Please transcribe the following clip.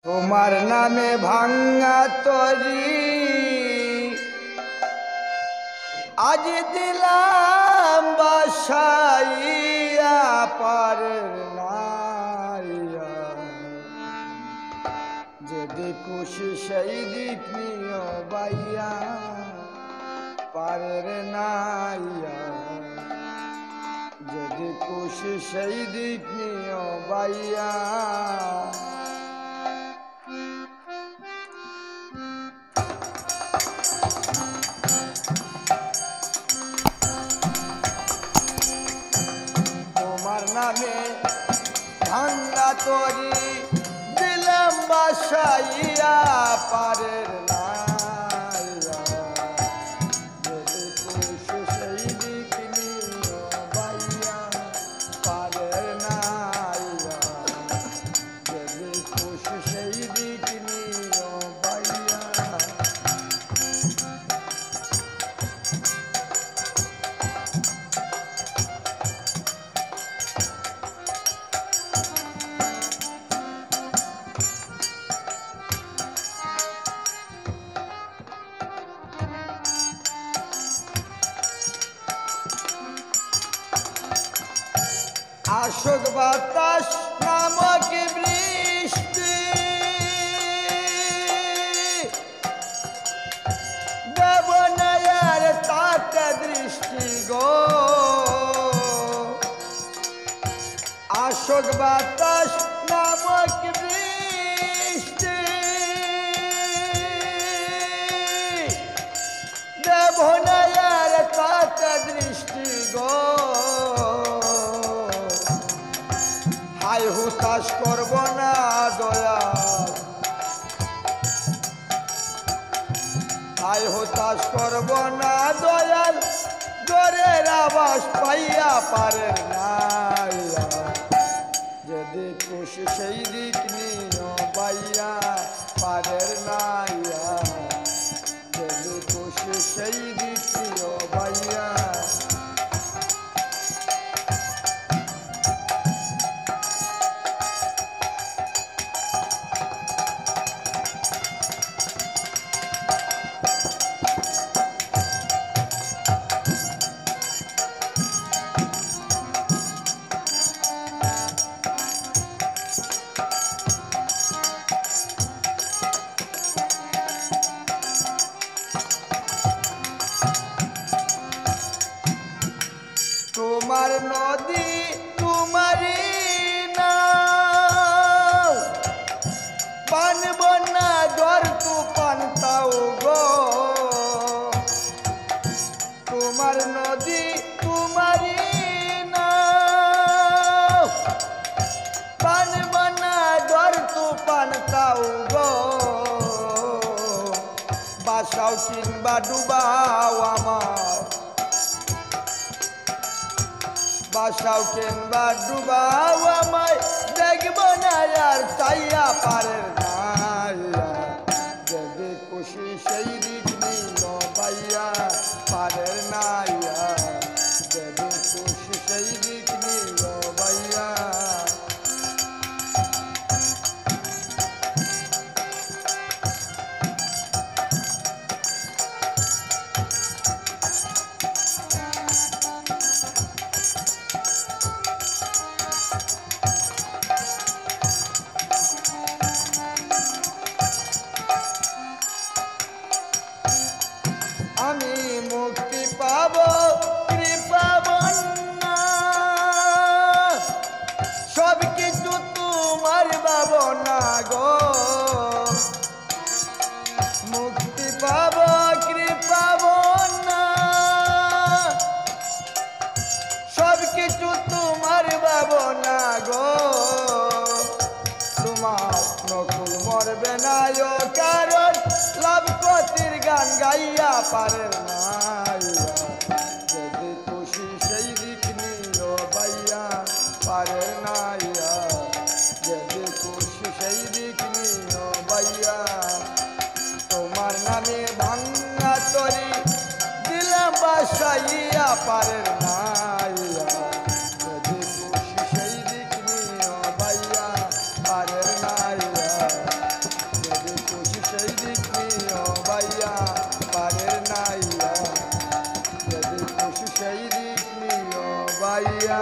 তোমার নামে ভাঙ্গা তরি আজ দিলাম বাসাইয়া পারের নাইয়া যদি খুশি সেই দিক নিও বাইয়া পারের নাইয়া যদি খুশি সেই দিক নিও বাইয়া নামে ভাঙ্গা তরি দিলাম বাসাইয়া পারের নাইয়া যদি খুশি সেই দিক নিও বাইয়া পারের নাইয়া যদি খুশি সেই দিক নিও বাইয়া আশোক বাতাস নামক বৃষ্টি দেবনায়ার তাতে দৃষ্টি গো আশোক বাতাস নামক বৃষ্টি দেবনায়ার তাতে দৃষ্টি গো হাই হুতাশ করব না দয়া হাই হুতাশ করব না দয়াল জোরের আবাস পাইয়া পারের নাইয়া যদি খুশি সেই দিক নিও বাইয়া পারের নাইয়া যদি খুশি সেই দিক নিও বাইয়া তোমার নদী তোমারি নাও পানব না জ্বর তুফান তাও গো তোমার নদী তোমারি নাও পানব না জ্বর তুফান তাও গো বাসাও কিংবা ডুবাও আমার বাসাও কিংবা ডুবাও আমায় দেখব না আর চাইয়া পারের নাইয়া যদি খুশি সেই দিক নিও বাইয়া পারের নাইয়া যদি খুশি সেই দিক নিও বাইয়া আমি মুক্তি পাব কৃপা বন্যা সব কিছু তোমার ভাবনা গো মুক্তি পাব কৃপা বন্যা সব কিছু তোমার ভাবনা গো তোমার নকুল মরবে না কারণ লাভ ক্ষতির গান গাইয়া পারের নাইয়া যদি খুশি সেই দিক নিও বাইয়া পারের নাইয়া যদি খুশি সেই দিক নিও বাইয়া তোমার নামে ভাঙ্গা তরি দিলাম বাসাইয়া পারের নাইয়া যদি খুশি সেই দিক নিও বাইয়া পারের নাইয়া লইয়া